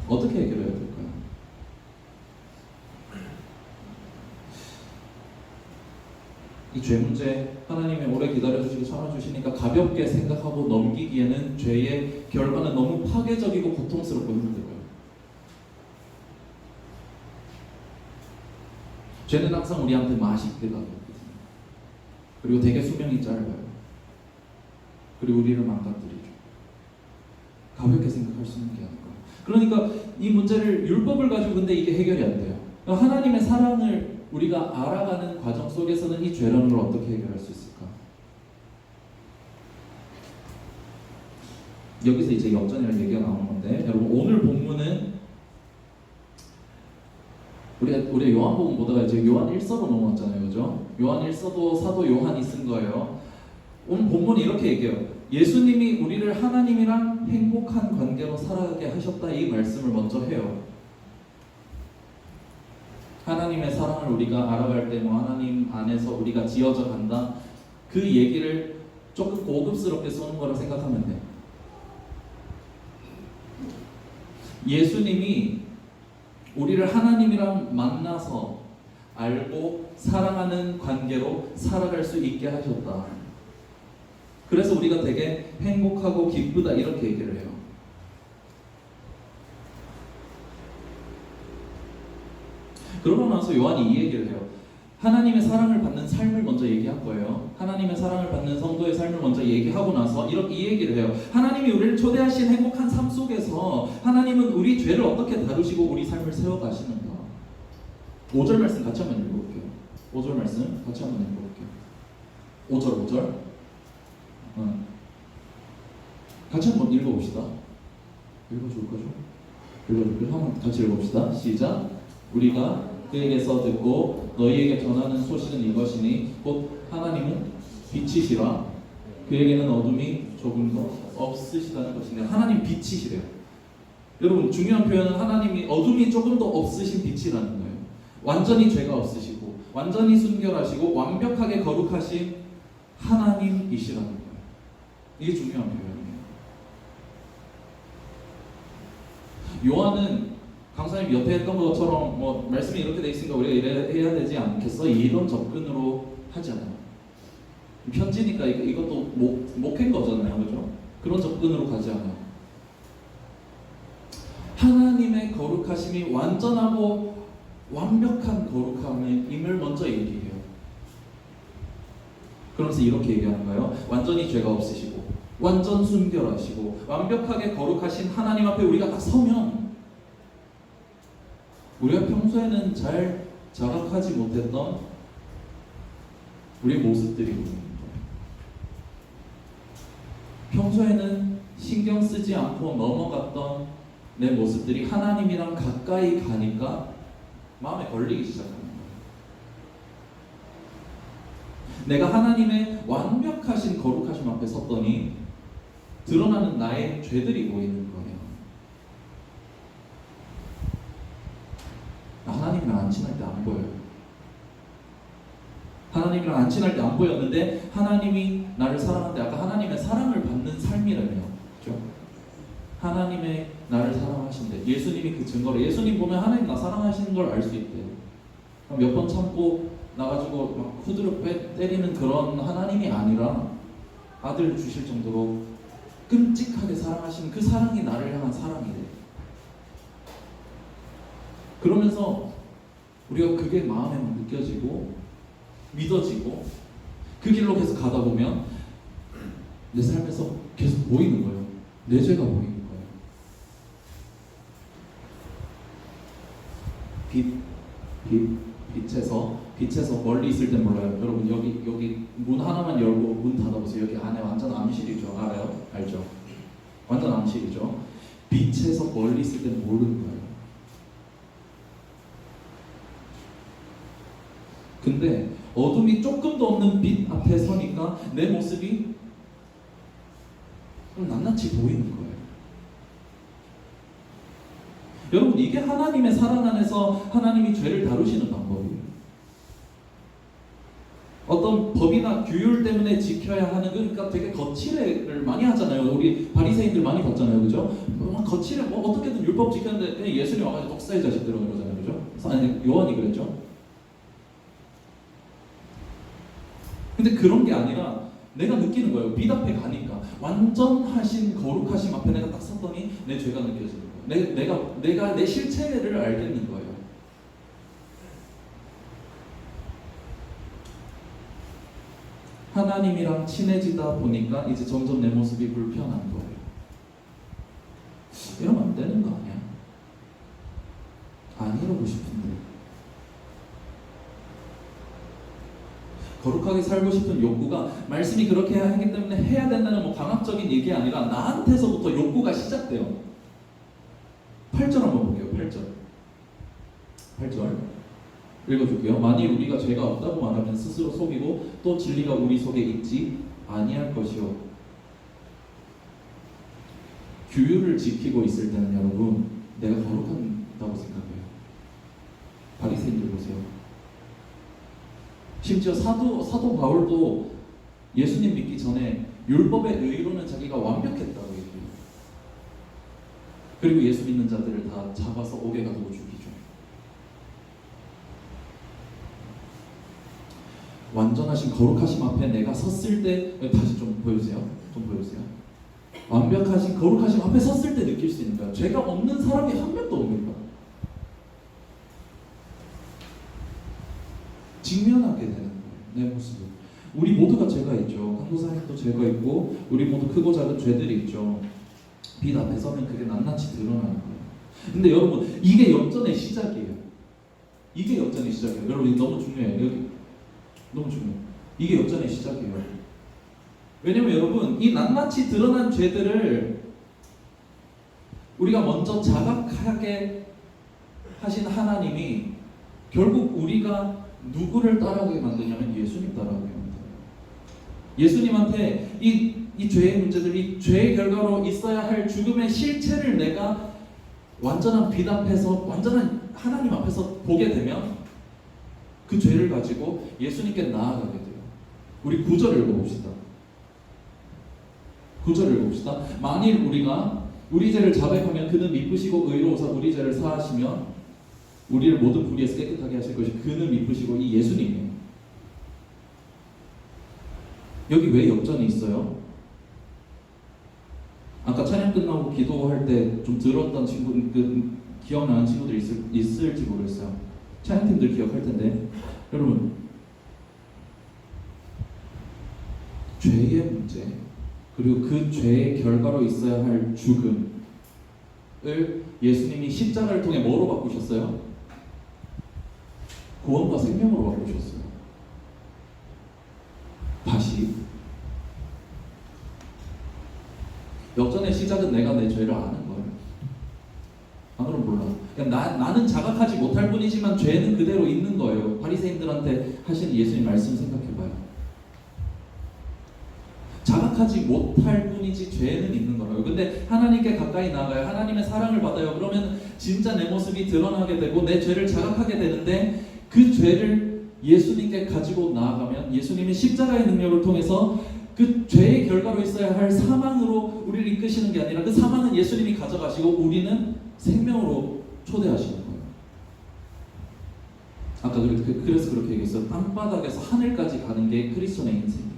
어떻게 해결해야 될까요? 이 죄 문제 하나님이 오래 기다려주시고 참아주시니까 가볍게 생각하고 넘기기에는 죄의 결과는 너무 파괴적이고 고통스럽고 힘들어요. 죄는 항상 우리한테 맛있게 다가오거든요. 그리고 되게 수명이 짧아요. 그리고 우리를 망가뜨리죠. 가볍게 생각할 수 있는 게 아닐까. 그러니까 이 문제를 율법을 가지고 근데 이게 해결이 안 돼요. 하나님의 사랑을 우리가 알아가는 과정 속에서는 이 죄라는 걸 어떻게 해결할 수 있을까? 여기서 이제 역전이라는 얘기가 나오는 건데, 여러분 오늘 본문은 우리 요한복음 보다가 이제 요한 1서로 넘어왔잖아요, 그죠? 요한 1서도 사도 요한이 쓴 거예요. 오늘 본문이 이렇게 얘기해요. 예수님이 우리를 하나님이랑 행복한 관계로 살아가게 하셨다, 이 말씀을 먼저 해요. 하나님의 사랑을 우리가 알아갈 때 뭐 하나님 안에서 우리가 지어져 간다, 그 얘기를 조금 고급스럽게 쓰는 거라 생각하면 돼. 예수님이 우리를 하나님이랑 만나서 알고 사랑하는 관계로 살아갈 수 있게 하셨다. 그래서 우리가 되게 행복하고 기쁘다, 이렇게 얘기를 해요. 그러고 나서 요한이 이 얘기를 해요. 하나님의 사랑을 받는 삶을 먼저 얘기한 거예요. 하나님의 사랑을 받는 성도의 삶을 먼저 얘기하고 나서 이렇게 이 얘기를 해요. 하나님이 우리를 초대하신 행복한 삶 속에서 하나님은 우리 죄를 어떻게 다루시고 우리 삶을 세워가시는가. 5절 말씀 같이 한번 읽어볼게요. 5절 말씀 같이 한번 읽어볼게요. 5절 같이 한번 읽어봅시다. 읽어줄 거죠? 읽어줄게요. 한번 같이 읽어봅시다. 시작. 우리가 그에게서 듣고 너희에게 전하는 소식은 이것이니 곧 하나님은 빛이시라 그에게는 어둠이 조금도 없으시다는 것이네. 하나님 빛이시래요. 여러분 중요한 표현은 하나님이 어둠이 조금도 없으신 빛이라는 거예요. 완전히 죄가 없으시고 완전히 순결하시고 완벽하게 거룩하신 하나님이시라는 거예요. 이게 중요한 표현이에요. 요한은 강사님 옆에 했던 것처럼 뭐 말씀이 이렇게 돼 있으니까 우리가 이래 해야 되지 않겠어? 이런 접근으로 하지 않아요. 편지니까 이것도 목회인 거잖아요, 그죠? 그런 접근으로 가지 않아요. 하나님의 거룩하심이 완전하고 완벽한 거룩함임을 먼저 얘기해요. 그러면서 이렇게 얘기하는 거예요. 완전히 죄가 없으시고 완전 순결하시고 완벽하게 거룩하신 하나님 앞에 우리가 딱 서면 우리가 평소에는 잘 자각하지 못했던 우리의 모습들이 보이는 거예요. 평소에는 신경 쓰지 않고 넘어갔던 내 모습들이 하나님이랑 가까이 가니까 마음에 걸리기 시작하는 거예요. 내가 하나님의 완벽하신 거룩하심 앞에 섰더니 드러나는 나의 죄들이 보이는 거예요. 하나님이랑 안 친할 때 안 보여요. 하나님이랑 안 친할 때 안 보였는데 하나님이 나를 사랑할 때 아까 하나님의 사랑을 받는 삶이라며, 그렇죠? 하나님의 나를 사랑하신대. 예수님이 그 증거로, 예수님 보면 하나님 나 사랑하시는 걸 알 수 있대요. 몇 번 참고 나가지고 막 후드려 때리는 그런 하나님이 아니라 아들 주실 정도로 끔찍하게 사랑하시는 그 사랑이 나를 향한 사랑이래. 그러면서 우리가 그게 마음에 느껴지고 믿어지고 그 길로 계속 가다 보면 내 삶에서 계속 보이는 거예요. 내 죄가 보이는 거예요. 빛에서 멀리 있을 땐 몰라요. 여러분 여기 문 하나만 열고 문 닫아보세요. 여기 안에 완전 암실이죠. 알아요? 알죠? 완전 암실이죠. 빛에서 멀리 있을 땐 모르는 거예요. 근데 어둠이 조금도 없는 빛 앞에 서니까 내 모습이 좀 낱낱이 보이는 거예요. 여러분 이게 하나님의 사랑 안에서 하나님이 죄를 다루시는 방법이에요. 어떤 법이나 우리가 규율 때문에 지켜야 하는, 그러니까 되게 거칠애를 많이 하잖아요. 우리 바리새인들 많이 봤잖아요, 그죠? 막 거칠애, 뭐 어떻게든 율법 지켰는데 그냥 예수님 와가지고 독사의 자식들은 그러잖아요, 그죠? 아니, 요한이 그랬죠. 근데 그런 게 아니라 내가 느끼는 거예요. 빛 앞에 가니까 완전하신 거룩하심 앞에 내가 딱 섰더니 내 죄가 느껴지는 거예요. 내가 내 실체를 알겠는 거예요. 하나님이랑 친해지다 보니까 이제 점점 내 모습이 불편한 거예요. 이러면 안 되는 거 아니야? 안 이러고 싶은데. 거룩하게 살고 싶은 욕구가, 말씀이 그렇게 하기 때문에 해야 된다는 뭐 강압적인 얘기 아니라 나한테서부터 욕구가 시작돼요. 8절 한번 볼게요. 8절 읽어줄게요. 만일 우리가 죄가 없다고 말하면 스스로 속이고 또 진리가 우리 속에 있지 아니할 것이요. 규율을 지키고 있을 때는 여러분 내가 거룩하다고 생각해요. 바리새인들 보세요. 심지어 사도 바울도 예수님 믿기 전에 율법의 의로는 자기가 완벽했다고 얘기해요. 그리고 예수 믿는 자들을 다 잡아서 옥에 가두고 죽이죠. 완전하신 거룩하심 앞에 내가 섰을 때, 다시 좀 보여주세요. 완벽하신 거룩하심 앞에 섰을 때 느낄 수 있는 거예요. 죄가 없는 사람이 한 명도 없는 거예요. 직면하게 되는 거예요. 내 모습을. 우리 모두가 죄가 있죠. 강도사님도 죄가 있고 우리 모두 크고 작은 죄들이 있죠. 빛 앞에 서면 그게 낱낱이 드러나는 거예요. 근데 여러분 이게 역전의 시작이에요. 여러분 너무 중요해요. 여기 너무 중요해요. 이게 역전의 시작이에요. 왜냐면 여러분 이 낱낱이 드러난 죄들을 우리가 먼저 자각하게 하신 하나님이 결국 우리가 누구를 따라가게 만드냐면 예수님 따라가게 만들어요. 예수님한테 이 죄의 문제들, 이 죄의 결과로 있어야 할 죽음의 실체를 내가 완전한 빛 앞에서, 완전한 하나님 앞에서 보게 되면 그 죄를 가지고 예수님께 나아가게 돼요. 우리 9절 읽어봅시다. 만일 우리가 우리 죄를 자백하면 그는 미쁘시고 의로우사 우리 죄를 사하시며 우리를 모든 불의에서 깨끗하게 하실 것이 그는 미쁘시고 이 예수님이에요. 여기 왜 역전이 있어요? 아까 찬양 끝나고 기도할 때 좀 들었던 친구, 기억나는 친구들 있을지 모르겠어요. 찬양팀들 기억할 텐데 여러분 죄의 문제 그리고 그 죄의 결과로 있어야 할 죽음을 예수님이 십자가를 통해 뭐로 바꾸셨어요? 구원과 생명으로 바꾸셨어요. 다시 역전의 시작은 내가 내 죄를 아는 거예요. 안 그럼 몰라. 그냥 나는 자각하지 못할 뿐이지만 죄는 그대로 있는 거예요. 바리새인들한테 하신 예수님 말씀 생각해봐요. 자각하지 못할 뿐이지 죄는 있는 거라고요. 근데 하나님께 가까이 나가요. 하나님의 사랑을 받아요. 그러면 진짜 내 모습이 드러나게 되고 내 죄를 자각하게 되는데 그 죄를 예수님께 가지고 나아가면 예수님이 십자가의 능력을 통해서 그 죄의 결과로 있어야 할 사망으로 우리를 이끄시는 게 아니라 그 사망은 예수님이 가져가시고 우리는 생명으로 초대하시는 거예요. 아까 그래서 그렇게 얘기했어요. 땅바닥에서 하늘까지 가는 게 크리스천의 인생이에요.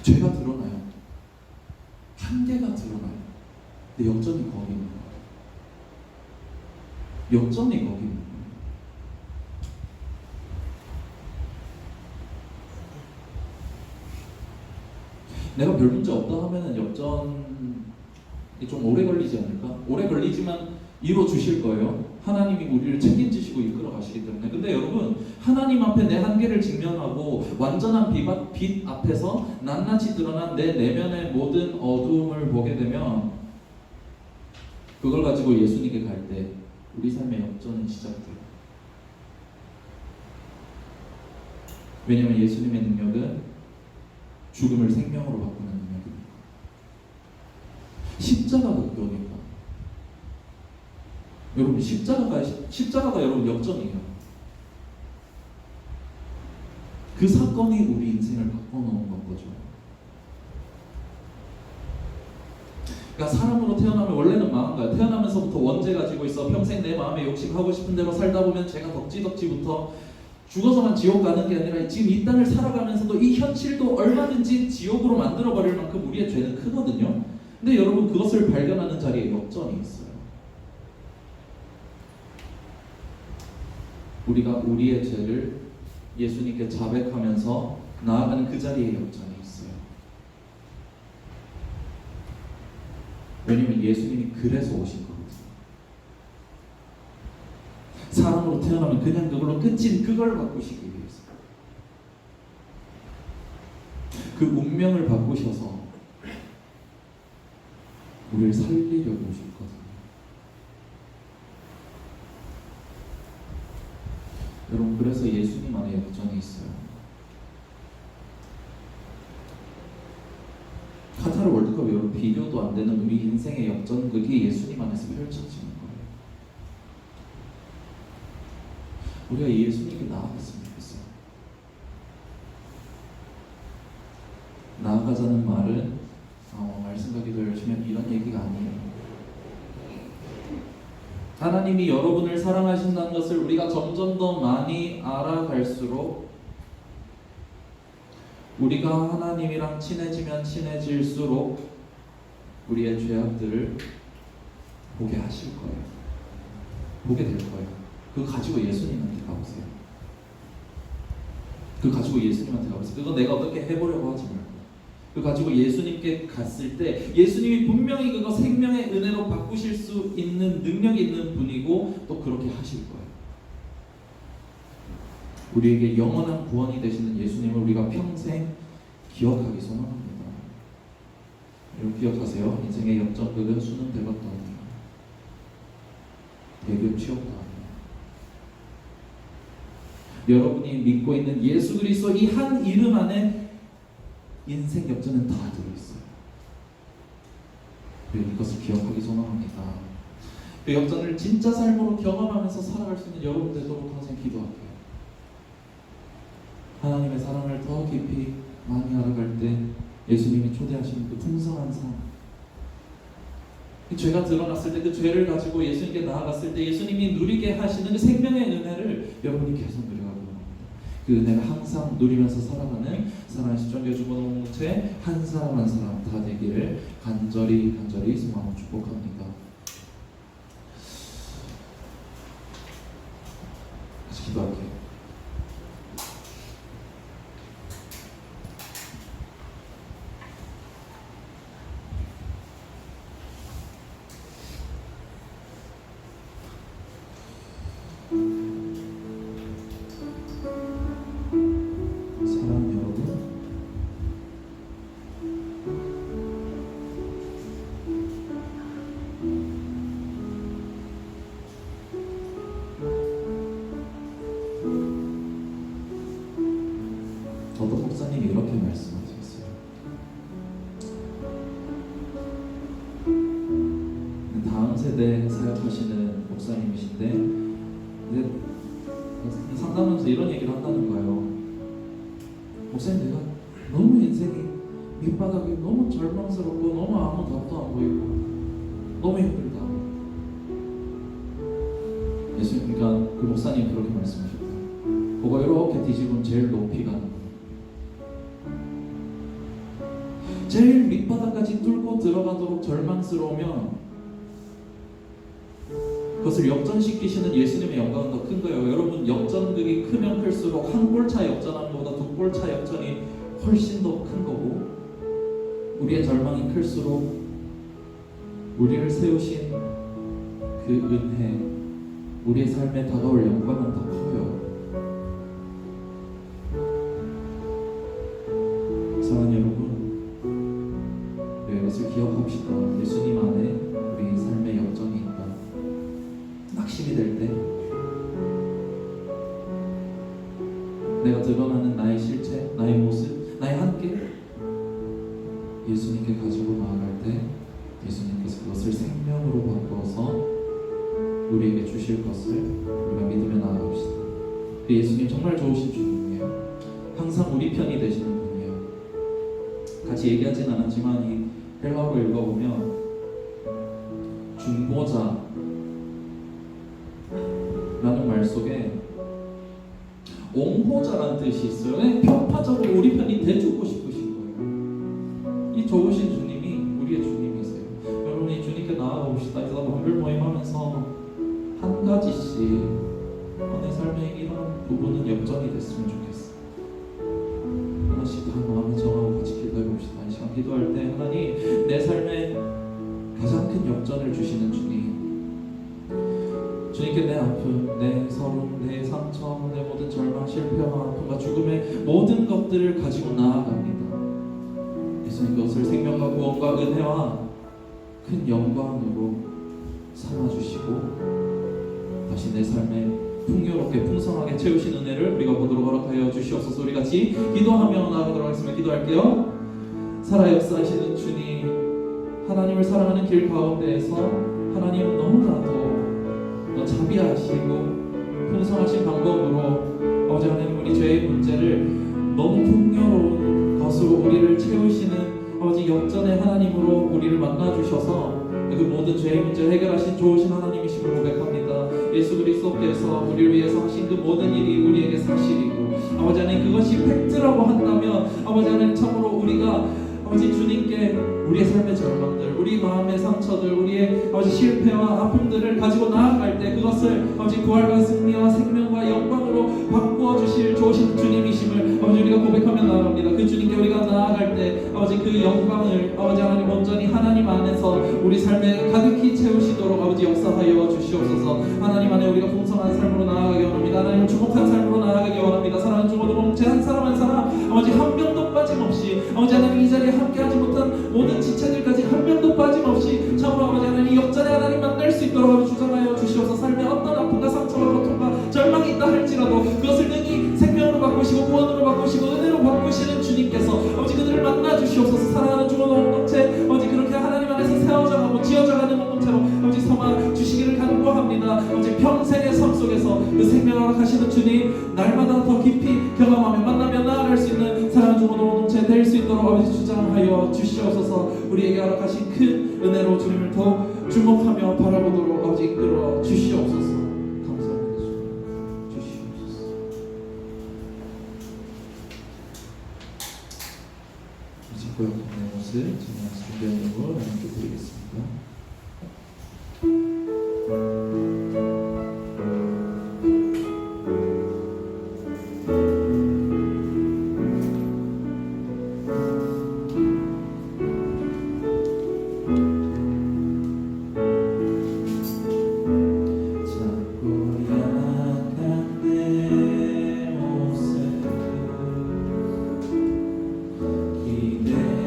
죄가 드러나요. 한계가 드러나요. 근데 역전이 거기 있는 거예요. 역전이 거기 있는 거예요. 내가 별 문제 없다 하면은 역전이 좀 오래 걸리지 않을까? 오래 걸리지만 이루어 주실 거예요. 하나님이 우리를 책임지시고 이끌어 가시기 때문에. 근데 여러분 하나님 앞에 내 한계를 직면하고 완전한 빛 앞에서 낱낱이 드러난 내 내면의 모든 어두움을 보게 되면 그걸 가지고 예수님께 갈 때 우리 삶의 역전은 시작돼요. 왜냐하면 예수님의 능력은 죽음을 생명으로 바꾸는 능력입니다. 십자가가 그거니까. 여러분 십자가가 여러분 역전이에요. 그 사건이 우리 인생을 바꿔놓은 건 거죠. 그러니까 사람으로 태어나면 원래는 마음가요. 태어나면서부터 원죄 가지고 있어. 평생 내 마음에 욕심하고 싶은 대로 살다 보면 죄가 덕지덕지부터 죽어서만 지옥 가는 게 아니라 지금 이 땅을 살아가면서도 이 현실도 얼마든지 지옥으로 만들어버릴 만큼 우리의 죄는 크거든요. 근데 여러분, 그것을 발견하는 자리에 역전이 있어요. 우리가 우리의 죄를 예수님께 자백하면서 나아가는 그 자리에 역전이 있어요. 왜냐면 예수님이 그래서 오신 거거든요. 사람으로 태어나면 그냥 그걸로 끝인 그걸 바꾸시기 위해서, 그 운명을 바꾸셔서 우리를 살리려고 오셨거든요. 여러분, 그래서 예수님 안에 역전이 있어요. 카타르 월드컵 여러분, 비교도 안 되는 우리 인생의 역전극이 예수님 안에서 펼쳐지는 거예요. 우리가 예수님께 나아갔으면 좋겠어요. 나아가자는 말은 말씀 가기도 열심히 하면 이런 얘기가 아니에요. 하나님이 여러분을 사랑하신다는 것을 우리가 점점 더 많이 알아갈수록, 우리가 하나님이랑 친해지면 친해질수록 우리의 죄악들을 보게 하실 거예요. 보게 될 거예요. 그거 가지고 예수님한테 가보세요. 그거 가지고 예수님한테 가보세요. 그거 내가 어떻게 해보려고 하지 말고, 그거 가지고 예수님께 갔을 때 예수님이 분명히 그거 생명의 은혜로 바꾸실 수 있는 능력이 있는 분이고 또 그렇게 하실 거예요. 우리에게 영원한 구원이 되시는 예수님을 우리가 평생 기억하기 소망합니다. 여러분, 기억하세요. 인생의 역전극은 수능 대박도 아니에요. 대기업 취업도 아니에요. 여러분이 믿고 있는 예수 그리스도 이 한 이름 안에 인생 역전은 다 들어있어요. 그리고 이것을 기억하기 소망합니다. 그 역전을 진짜 삶으로 경험하면서 살아갈 수 있는 여러분 되도록 항상 기도할게요. 하나님의 사랑을 더 깊이 많이 알아갈 때 예수님이 초대하시는 그 풍성한 삶, 그 죄가 드러났을 때 그 죄를 가지고 예수님께 나아갔을 때 예수님이 누리게 하시는 그 생명의 은혜를 여러분이 계속 누려가고 합니다. 그 은혜를 항상 누리면서 살아가는 사랑하는 시청자 주보 공동체 한 사람 한 사람 다 되기를 간절히 소망하고 축복합니다. 같이 기도할게요. 사랑하는 여러분, 저도 목사님이 이렇게 말씀하셨어요. 다음 세대 사역하시는 목사님이신데 이제 상담하면서 이런 얘기를 한다는 거예요. 목사님, 내가 너무 인생이 밑바닥이 너무 절망스럽고 너무 아무 답도 안 보이고 너무 힘들다. 예수님, 그러니까 그 목사님 그렇게 말씀하셨대요. 그거 이렇게 뒤집으면 제일 높이 가는 거예요. 제일 밑바닥까지 뚫고 들어가도록 절망스러우면 그것을 역전시키시는 예수님의 영광은 더 큰 거예요. 여러분, 역전극이 크면 클수록 한 골차 역전하는 것보다 두 골차 역전이 훨씬 더 큰 거고, 우리의 절망이 클수록 우리를 세우신 그 은혜, 우리의 삶에 다가올 영광은 더 커요. 사랑하는 여러분, 이것을 기억합시다. 예수님 안에 우리 삶의 역전이 있다. 낙심이 될 때, 내가 드러나는 나의 실체, 나의 모습, 나의 한계, 예수님께 가지고 나아갈 때 예수님께서 그것을 생명으로 바꿔서 우리에게 주실 것을 우리가 믿으며 나아갑시다. 그 예수님 정말 좋으신 주님이에요. 항상 우리 편이 되시는 분이에요. 같이 얘기하진 않았지만 이 헬라어로 읽어보면 중보자 라는 말 속에 옹호자라는 뜻이 있어요. 편파적으로 우리 편이 돼주고 싶으신 거예요. 이 좋으신 주님이 우리의 주님이세요. 여러분, 이 주님께 나아가봅시다. 그래서 원별 모임하면서 한 가지씩 내 삶에 이런 부분은 역전이 됐으면 좋겠어. 하나씩 다 마음에 정하고 같이 기도해봅시다. 이 시간 기도할 때 하나님, 내 삶에 가장 큰 역전을 주시는 주님, 주님께 내 아픔, 내 서름, 내 상처, 내 모든 절망, 실패와 아픔과 죽음의 모든 것들을 가지고 나아갑니다. 예수님, 그것을 생명과 구원과 은혜와 큰 영광으로 삼아주시고 다시 내 삶에 풍요롭게 풍성하게 채우신 은혜를 우리가 보도록 허락하여 주시옵소서. 우리 같이 기도하며 나아가도록 하겠습니다. 기도할게요. 살아 역사하시는 주님, 하나님을 사랑하는 길 가운데에서 하나님은 너무나도 자비하시고 풍성하신 방법으로 아버지 하나님, 우리 죄의 문제를 너무 풍요로운 것으로 우리를 채우시는 아버지 역전의 하나님으로 우리를 만나주셔서 그 모든 죄의 문제를 해결하신 좋으신 하나님이심을 고백합니다. 예수 그리스도께서 우리를 위해서 하신 그 모든 일이 우리에게 사실이고 아버지 하나님, 그것이 팩트라고 한다면 아버지 하나님, 참으로 우리가 아버지 주님께 우리의 삶의 절망들, 우리 마음의 상처들, 우리의 아버지 실패와 아픔들을 가지고 나아갈 때 그것을 아버지 부활과 승리와 생명과 영광으로 바꾸어 주실 좋으신 주님이심을 아버지 우리가 고백하며 나아갑니다. 그 주님께 우리가 나아갈 때 아버지 그 영광을 아버지 하나님 온전히 하나님 안에서 우리 삶에 가득히 채우시도록 아버지 역사하여 주시옵소서. 하나님 안에 우리가 풍성한 삶으로 나아가기 원합니다. 하나님 주목한 삶으로 나아가기 원합니다. 사랑하는 중고등 공동체 한 사람 한 사람 아버지 한 명도 빠짐없이 아버지 하나님 이 자리에 함께하지 못한 모든 지체들까지 한 명도 빠짐없이 참으로 아버지 하나님 역전의 하나님 만날 수 있도록 주장하여 주시옵소서. 삶에 어떤 아픔과 상처와 고통과 절망이 있다 할지라도 그것을 능히 생명으로 바꾸시고 구원으로 바꾸시고 은혜로 바꾸시는 주님께서 아버지 그들을 만나 주시옵소서. 사랑하는 중고등 공동체 아버지 그렇게 하나님 안에서 세워져가고 지어져가는 공동체로 아버지 삼아 주시기를 간구합니다. 아버지 평생의 삶 속에서 그 생명을 허락하시는 주님 날마다 더 깊이 경험하며 만나며 나아갈 수 있는 사랑하는 중고등 공동체 될 수 있도록 아버지 주장하여 주시옵소서. 우리에게 허락하신 큰 은혜로 주님을 더욱 주목하며 바라보도록 아버지 이끌어 주시옵소서. 감사합니다. 주시옵소서. 이제 고역한 모습 진행해서 준비한 걸 하나님께 드리겠습니다.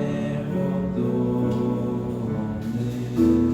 기대도 없는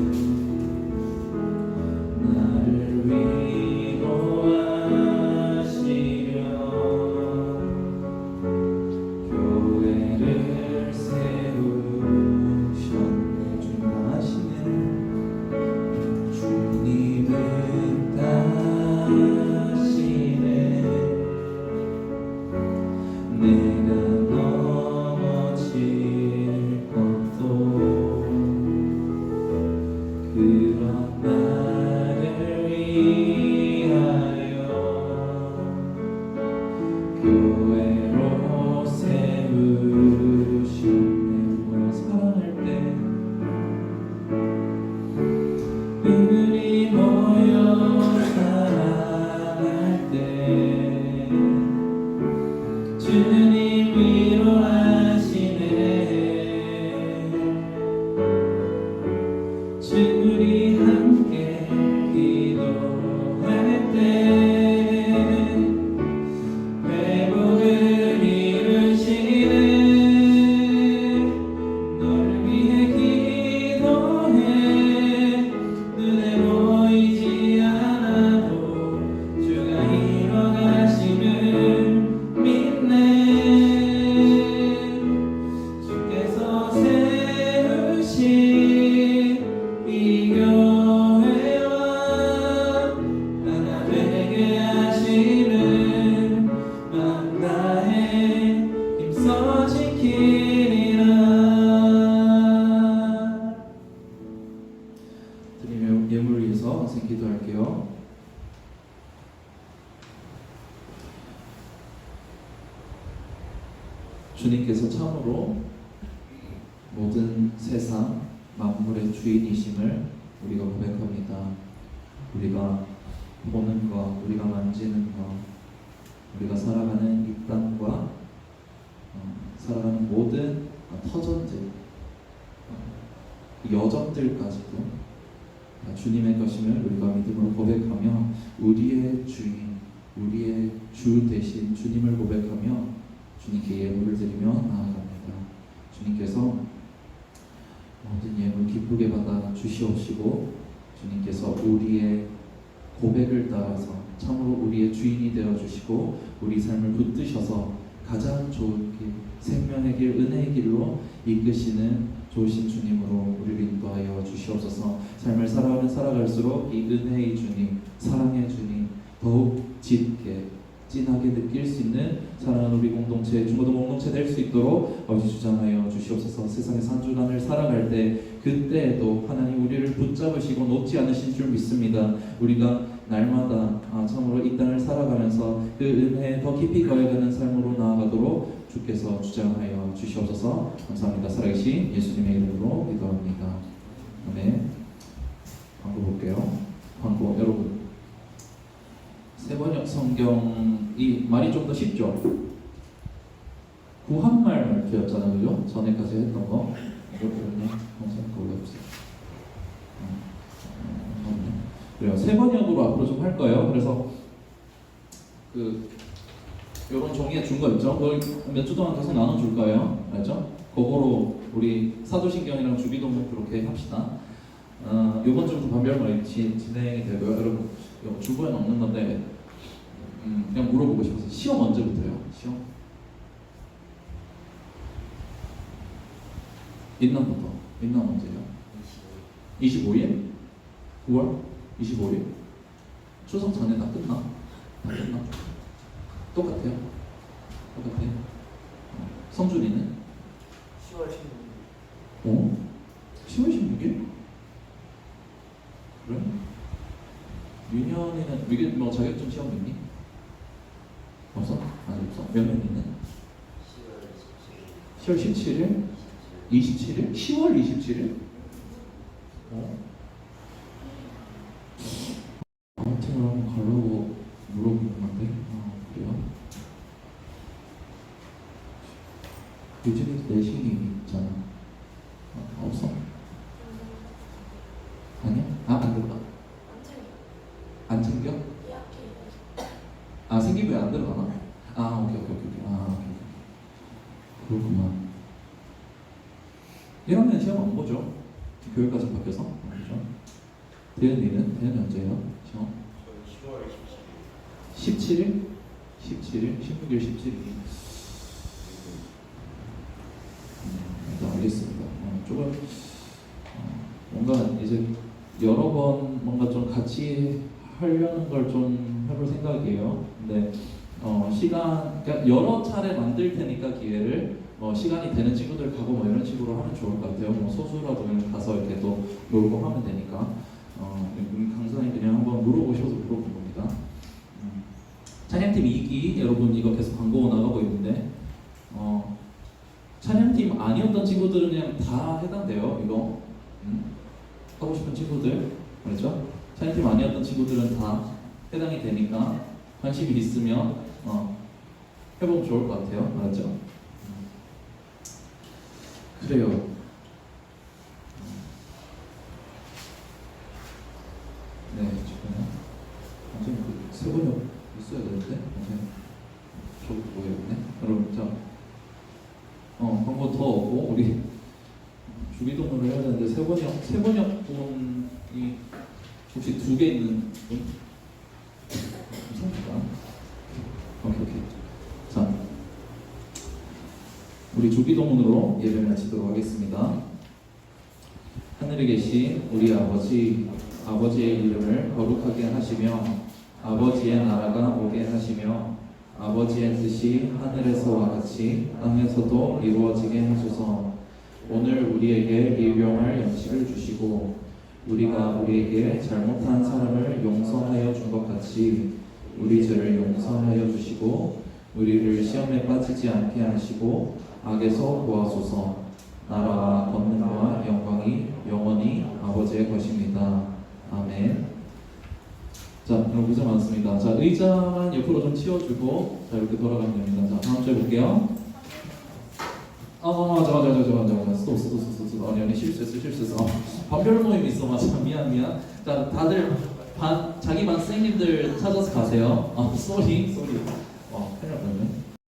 주님께서 참으로 모든 세상 만물의 주인이심을 우리가 고백합니다. 우리가 보는 것, 우리가 만지는 것, 우리가 살아가는 이 땅과 살아가는 모든 터전들, 여정들까지도 다 주님의 것임을 우리가 믿음으로 고백하며 우리의 주인, 우리의 주 대신 주님을 고백하며 주님께 예물을 드리며 나아갑니다. 주님께서 모든 예물 기쁘게 받아 주시옵시고 주님께서 우리의 고백을 따라서 참으로 우리의 주인이 되어 주시고 우리 삶을 붙드셔서 가장 좋은 길, 생명의 길, 은혜의 길로 이끄시는 좋으신 주님으로 우리를 인도하여 주시옵소서. 삶을 살아가면 살아갈수록 이 은혜의 주님, 사랑의 주님 더욱 짙게 진하게 느낄 수 있는 사랑하는 우리 공동체, 중고등 공동체 될 수 있도록 아버지 주장하여 주시옵소서. 세상에서 한 주간을 살아갈 때 그때에도 하나님 우리를 붙잡으시고 놓지 않으신 줄 믿습니다. 우리가 날마다 참으로 이 땅을 살아가면서 그 은혜에 더 깊이 거해가는 삶으로 나아가도록 주께서 주장하여 주시옵소서. 감사합니다. 살아계신 예수님의 이름으로 기도합니다. 아멘. 광고 볼게요. 광고 여러분. 세번역 성경이 말이 좀 더 쉽죠? 구한말 말투였잖아요, 그죠? 전에까지 했던 거. 이거거든요. 한번 올려보세요. 그래요. 세번역으로 앞으로 좀 할 거예요. 그래서 요런 종이에 준 거 있죠? 그걸 몇 주 동안 계속 나눠줄 거예요. 알죠? 그거로 우리 사도신경이랑 주기도문 그렇게 합시다. 요번 주부터 반별말이 진행이 되고요. 여러분 주부에 넣는 건데 그냥 물어보고 싶어서 시험 언제부터요? 시험? 인남부터. 인남 언제요? 25일? 9월? 25일? 추석 전에 다 끝나? 다 끝나? 똑같아요? 똑같아요? 성준이는? 10월 16일. 어? 10월 16일? 그래? 윤현이는 이게 뭐 자격증 시험 있니? 없어? 아직 없어? 몇 년이는? 10월 17일? 27일? 10월 27일? 아무튼 한번 가려고 물어보는 건데 그래요? 유진이도 내신이 있잖아. 없어? 아니야? 안 들어가? 안 챙겨? 생기부에 안 들어가나? 오케이. 오케이. 그렇구만. 1학년 시험 안 보죠? 교육과정 바뀌어서? 그죠? 대현이는? 대현이 언제예요? 시험? 17일? 16일, 17일. 일단 알겠습니다. 조금 뭔가 이제 여러 번 뭔가 좀 같이 하려는 걸 좀 해볼 생각이에요. 근데 그러니까 여러 차례 만들 테니까 기회를 시간이 되는 친구들 가고 이런 식으로 하면 좋을 것 같아요. 소수라도 그냥 가서 이렇게 또 놀고 하면 되니까. 강사님 그냥 한번 물어보셔서 물어본 겁니다. 찬양팀 2기 여러분 이거 계속 광고 나가고 있는데 찬양팀 아니었던 친구들은 그냥 다 해당돼요. 이거 하고 싶은 친구들 그렇죠? 찬양팀 아니었던 친구들은 다 해당이 되니까 관심이 있으면 해보면 좋을 것 같아요. 알았죠? 그래요. 네, 잠깐만요. 완전 세 번역 있어야 되는데 저거 보여야겠네. 여러분 자 광고 더 없고 우리 주기도문을 해야 되는데 세 번역 분이 혹시 2개 있는 분? 이상하다. 오케이. 자, 우리 주기도문으로 예배를 마치도록 하겠습니다. 하늘에 계신 우리 아버지의 이름을 거룩하게 하시며 아버지의 나라가 오게 하시며 아버지의 뜻이 하늘에서와 같이 땅에서도 이루어지게 하소서. 오늘 우리에게 일용할 양식을 주시고 우리가 우리에게 잘못한 사람을 용서하여 준 것 같이 우리 죄를 용서하여 주시고 우리를 시험에 빠지지 않게 하시고 악에서 구하소서. 나라와 권능과 영광이 영원히 아버지의 것입니다. 아멘. 자, 여러분 고생 많습니다. 자, 의자만 옆으로 좀 치워주고 자, 이렇게 돌아가면 됩니다. 자, 다음 주 해볼게요. 맞아. 스톱. 아니, 실수했어. 반별 모임 있어, 맞아. 미안. 자, 다들 자기 반 선생님들 찾아서 가세요. 쏘리. 큰일 날 뻔했네.